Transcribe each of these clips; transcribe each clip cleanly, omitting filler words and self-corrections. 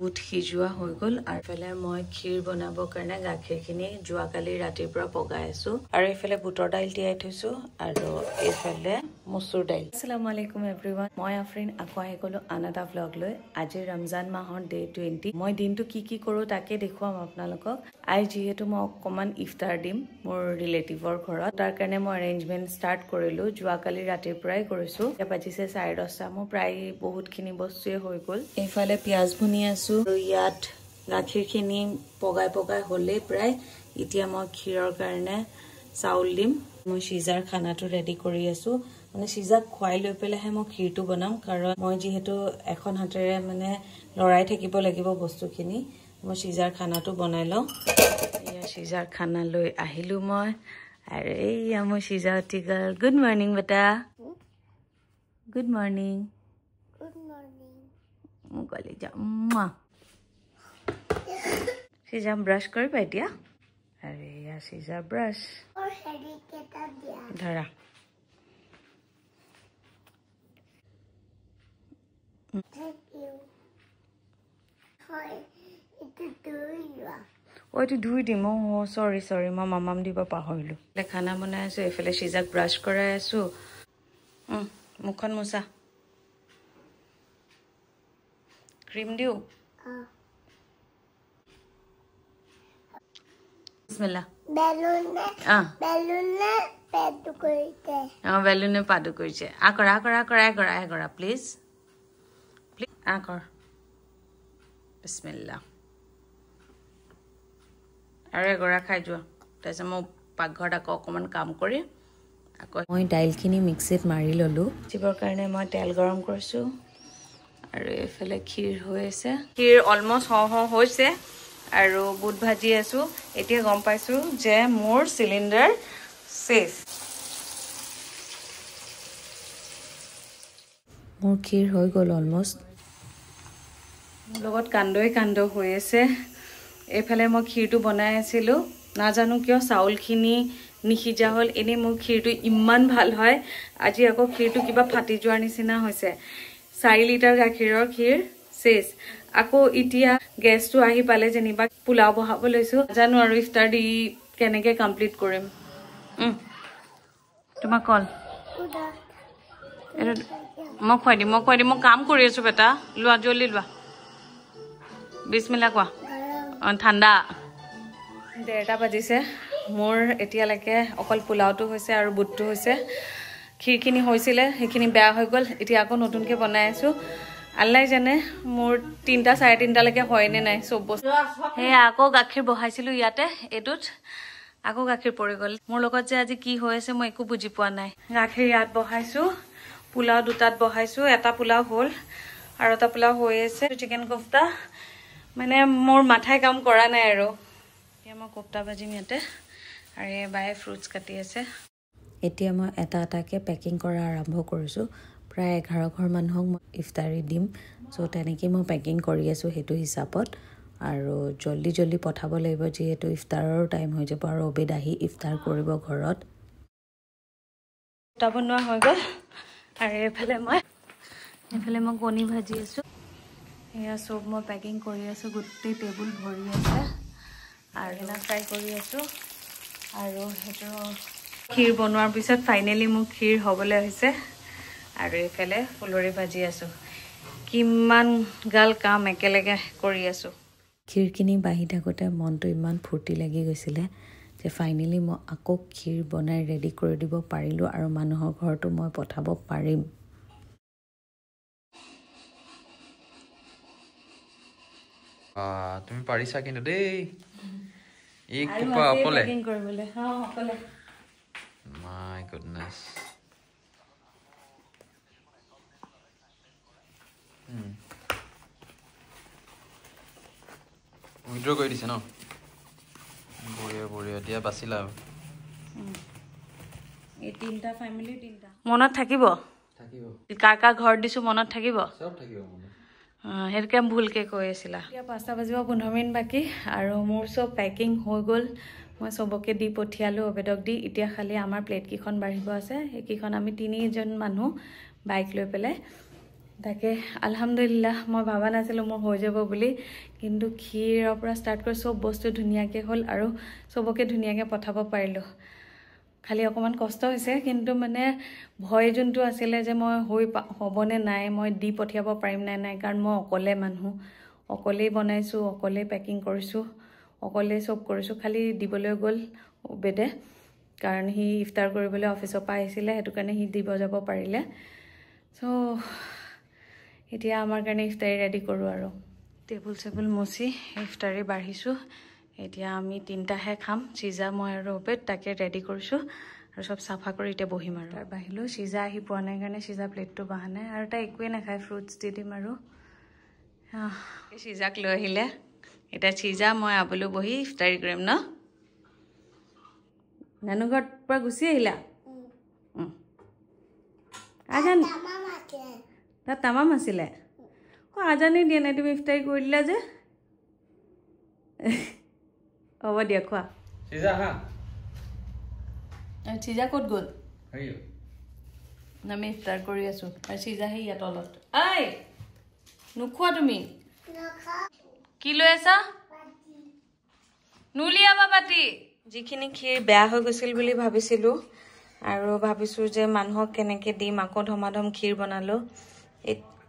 বুট সিজোৱা হৈ গ'ল আৰু এফালে মই ক্ষীৰ বনাবৰ কাৰণে গাখীৰখিনি যোৱাকালি ৰাতিৰ পৰা পগাই আছো আৰু এফালে বুটৰ দাইল তিয়াই থৈছো আৰু এফালে মচুৰ দাইল। আসসালামু আলাইকুম এভৰিৱান, মই আফৰিন আকৌ আহি গ'লো আন এটা ভ্লগ লৈ। আজি ৰমজান মাহৰ ডে 20। মই দিনটো কি কৰো তাকে দেখুৱাম আপোনালোকক। আজি যিহেতু মই অকমান ইফতাৰ দিম মোৰ ৰিলেটিভৰ ঘৰত, তাৰ কাৰণে মই এৰেঞ্জমেণ্ট ষ্টাৰ্ট কৰিলো। যোৱাকালি ৰাতিৰ পৰাই কৰিছো। এতিয়া বাজিছে 10:30। মোৰ প্ৰায় বহুতখিনি বস্তুৱে হৈ গ'ল। এইফালে পিঁয়াজ ভুনি আছো আৰু ইয়াত গাখীৰখিনি পগাই হ'লেই প্ৰায়। এতিয়া মই ক্ষীৰৰ কাৰণে চাউল দিম। মই সিজাৰ খানাটো ৰেডি কৰি আছো। মানে সিজাক খুৱাই লৈ পেলাইহে মই ক্ষীৰটো বনাম, কাৰণ মই যিহেতু এখন হাতেৰে মানে লৰাই থাকিব লাগিব বস্তুখিনি। মই সিজাৰ খানাটো বনাই লওঁ। এয়া সিজাৰ খানা লৈ আহিলো মই, আৰু এইয়া মই সিজা উঠি গ'ল। গুড মৰ্ণিং বেটা। Good morning. গলি যাওঁ সিজা ব্ৰাছ কৰিবা এতিয়া। আৰু এয়া সিজা ব্ৰাছ ধৰা। এইটো ধুই দিম। চৰি মই মামাম দিব পাহৰিলো। খানা বনাই আছো, এইফালে সিজাক ব্ৰাছ কৰাই আছো। মুখখন মোচা। ক্ৰীম দিও। বিসমিল্লাহ। বেলুনে পাদু কৰিছে। আকৰা প্লিজ আকৰ। বিসমিল্লাহ। আৰু এগৰা খাই যোৱা। তাৰপিছত মই পাকঘৰত আকৌ অকণমান কাম কৰি আকৌ মই দাইলখিনি মিক্সিত মাৰি ল'লো। চিবৰ কাৰণে মই তেল গৰম কৰিছোঁ আৰু এইফালে ক্ষীৰ হৈ আছে। ক্ষীৰ অলমষ্ট হৈছে আৰু বুট ভাজি আছো। এতিয়া গম পাইছো যে মোৰ চিলিণ্ডাৰ শেষ। মোৰ ক্ষীৰ হৈ গ'ল অলমষ্ট। মোৰ লগত কান্দ হৈ আছে। এইফালে মই ক্ষীৰটো বনাই আছিলোঁ, নাজানো কিয় চাউলখিনি নিসিজা হ'ল। এনেই মোৰ ক্ষীৰটো ইমান ভাল হয়, আজি আকৌ ক্ষীৰটো কিবা ফাটি যোৱাৰ নিচিনা হৈছে। 4 লিটাৰ গাখীৰৰ ক্ষীৰ শেষ। আকৌ এতিয়া গেছটো আহি পালে যেনিবা পোলাও বহাব লৈছোঁ। জানো আৰু ইফতাৰ দি কেনেকৈ কমপ্লিট কৰিম। তোমাক কল মই খুৱাই দিম মই কাম কৰি আছোঁ বেটা। লোৱা জলদি লোৱা। বিসমিল্লাহ কোৱা। ঠাণ্ডা। 1:30 বাজিছে। মোৰ এতিয়ালৈকে অকল পোলাওটো হৈছে আৰু বুটটো হৈছে। ক্ষীৰখিনি হৈছিলে, সেইখিনি বেয়া হৈ গ'ল। এতিয়া আকৌ নতুনকৈ বনাই আছোঁ। আল্লাই জানে মোৰ 3টা 3:30লৈকে হয়নে নাই চব বস্তু। সেয়া আকৌ গাখীৰ বহাইছিলোঁ ইয়াতে, এইটোত আকৌ গাখীৰ পৰি গ'ল। মোৰ লগত যে আজি কি হৈ আছে মই একো বুজি পোৱা নাই। গাখীৰ ইয়াত বহাইছোঁ, পোলাও 2টাত বহাইছোঁ। এটা পোলাও হ'ল আৰু এটা পোলাও হৈ আছে। চিকেন কোফটা মানে মোৰ মাথাই কাম কৰা নাই আৰু। এতিয়া মই কোফটা ভাজিম ইয়াতে, আৰু এই বায়ে ফ্ৰুটছ কাটি আছে। এতিয়া মই এটাকৈ পেকিং কৰা আৰম্ভ কৰিছোঁ। প্ৰায় 11 ঘৰ মানুহক মই ইফতাৰী দিম। চ' তেনেকৈ মই পেকিং কৰি আছোঁ সেইটো হিচাপত। আৰু জল্দি পঠাব লাগিব, যিহেতু ইফতাৰৰ টাইম হৈ যাব আৰু অবেদ আহি ইফতাৰ কৰিব ঘৰত। কোফটা বনোৱা হৈ গ'ল আৰু এইফালে মই কণী ভাজি আছোঁ। এয়া চব মই পেকিং কৰি আছোঁ। গোটেই টেবুল ভৰি আছে আৰু এনে ফ্ৰাই কৰি আছোঁ। আৰু সেইটো ক্ষীৰ বনোৱাৰ পিছত ফাইনেলি মোৰ ক্ষীৰ হ'বলৈ হৈছে। আৰু এইফালে ফুলৰি ভাজি আছোঁ। কিমান গাল কাম একেলগে কৰি আছোঁ। ক্ষীৰখিনি বাঢ়ি থাকোঁতে মনটো ইমান ফূৰ্তি লাগি গৈছিলে যে ফাইনেলি মই আকৌ ক্ষীৰ বনাই ৰেডি কৰি দিব পাৰিলোঁ আৰু মানুহৰ ঘৰতো মই পঠাব পাৰিম। তুমি পাৰিছা কিন্তু দেই। এক কুপা অকলে। মাই গুডনেছ। উইড্ৰ কৰি দিছে ন? বঢ়িয়া এতিয়া বাচিলা আৰু। এই 3টা ফেমিলি 3টা মনত থাকিব। কাৰ ঘৰত দিছোঁ মনত থাকিব। চব থাকিব মনত। সেইটোকে ভুলকৈ কৈ আছিলা। এতিয়া 5টা বাজিব 15 মিনিট বাকী আৰু মোৰ চব পেকিং হৈ গ'ল। মই চবকে দি পঠিয়ালোঁ, অবেদক দি। এতিয়া খালি আমাৰ প্লেটকেইখন বাঢ়িব আছে। সেইকেইখন আমি 3জন মানুহ বাইক লৈ পেলাই তাকে আলহামদুলিল্লাহ মই ভাবা নাছিলোঁ মোৰ হৈ যাব বুলি কিন্তু ক্ষীৰৰ পৰা ষ্টাৰ্ট কৰি চব বস্তু ধুনীয়াকৈ হ'ল আৰু চবকে ধুনীয়াকৈ পঠাব পাৰিলোঁ খালি অকণমান কষ্ট হৈছে কিন্তু মানে ভয় যোনটো আছিলে যে মই হ'বনে নাই মই দি পঠিয়াব পাৰিম নে নাই কাৰণ মই অকলে মানুহ অকলেই বনাইছোঁ অকলেই পেকিং কৰিছোঁ অকলেই চব কৰিছোঁ খালি দিবলৈ গ'ল বেদে কাৰণ সি ইফতাৰ কৰিবলৈ অফিচৰ পৰা আহিছিলে সেইটো কাৰণে সি দিব যাব পাৰিলে চ' এতিয়া আমাৰ কাৰণে ইফতাৰী ৰেডি কৰোঁ আৰু টেবুল মচি ইফতাৰী বাঢ়িছোঁ এতিয়া আমি তিনিটাহে খাম চিজা মই আৰু অবেদ তাকে ৰেডি কৰিছোঁ আৰু চব চাফা কৰি এতিয়া বহিম আৰু তাৰ বাহিলোঁ চিজা আহি পোৱা নাই কাৰণে চিজা প্লেটটো বহা নাই আৰু তাই একোৱে নাখায় ফ্ৰুটছ দি দিম আৰু চিজাক লৈ আহিলে এতিয়া চিজা মই আবলো বহি ইফতাৰী কৰিম ন নানু ঘৰত পৰা গুচি আহিলা আজান তাত তামাম আছিলে আজানেই দিয়া নাই তুমি ইফতাৰী কৰি দিলা যে হ'ব দিয়া খোৱা চিজা ক'ত গ'ল আমি ইফতাৰ কৰি আছোঁ আৰু চিজা সেই ইয়াত তলত আই নোখোৱা তুমি কি লৈ আছা নুলিয়াবা পাতি যিখিনি ক্ষীৰ বেয়া হৈ গৈছিল বুলি ভাবিছিলোঁ আৰু ভাবিছোঁ যে মানুহক কেনেকৈ দিম আকৌ ধমাধম ক্ষীৰ বনালোঁ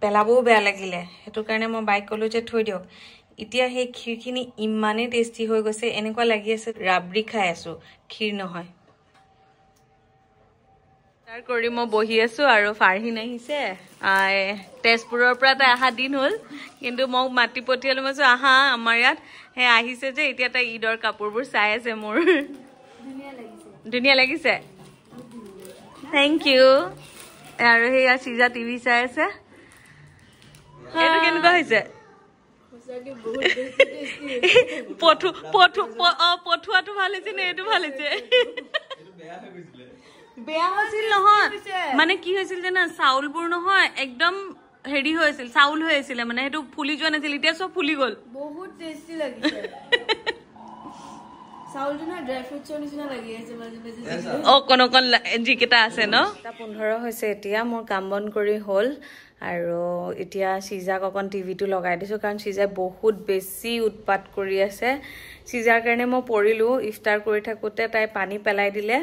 পেলাবও বেয়া লাগিলে সেইটো কাৰণে মই বাইক ক'লোঁ যে থৈ দিয়ক এতিয়া সেই ক্ষীৰখিনি ইমানেই টেষ্টি হৈ গৈছে এনেকুৱা লাগি আছে ৰাবৰি খাই আছোঁ ক্ষীৰ নহয় তাৰ কৰি মই বহি আছোঁ আৰু ফাৰহিন আহিছে তেজপুৰৰ পৰা তাই অহা দিন হ'ল কিন্তু মোক মাতি পঠিয়ালোঁ মই কৈছোঁ আহা আমাৰ ইয়াত সেই আহিছে যে এতিয়া তাই ঈদৰ কাপোৰবোৰ চাই আছে মোৰ ধুনীয়া লাগিছে থেংক ইউ আৰু সেয়া চিজা টিভি চাই আছে এইটো কেনেকুৱা হৈছে পঠুৱাটো ভাল হৈছে নে এইটো ভাল হৈছে বেয়া হৈছিল নহয় মানে কি হৈছিল জানা চাউলবোৰ নহয় একদম হেৰি হৈ আছিল চাউল হৈ আছিলে মানে সেইটো ফুলি যোৱা নাছিল এতিয়া চব ফুলি গ'ল বহুত টেষ্টি লাগিছে চাউলটো না ড্ৰাই ফ্ৰুটছৰ নিচিনা লাগি আছে মাজে মাজে অকণ যিকেইটা আছে ন 15 হৈছে এতিয়া মোৰ কাম বন কৰি হ'ল আৰু এতিয়া চিজাক অকণ টিভিটো লগাই দিছোঁ কাৰণ চিজাই বহুত বেছি উৎপাত কৰি আছে চিজাৰ কাৰণে মই পৰিলোঁ ইফতাৰ কৰি থাকোঁতে তাই পানী পেলাই দিলে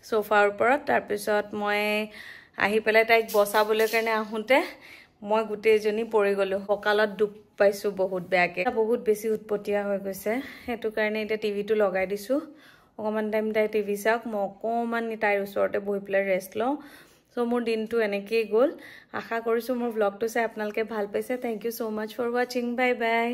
সোফাৰ ওপৰত তাৰপিছত মই আহি পেলাই তাইক বচাবলৈ কাৰণে আহোঁতে মই গোটেইজনী পৰি গ'লোঁ কঁকালত দুখ পাইছোঁ বহুত বেয়াকৈ বহুত বেছি উৎপতীয়া হৈ গৈছে সেইটো কাৰণে এতিয়া টিভিটো লগাই দিছোঁ অকণমান টাইম তাই টিভি চাওক মই অকণমান তাইৰ ওচৰতে বহি পেলাই ৰেষ্ট লওঁ চ' মোৰ দিনটো এনেকেই গ'ল আশা কৰিছোঁ মোৰ ভ্লগটো চাই আপোনালোকে ভাল পাইছে thank you so' much for ৱাচিং বাই বাই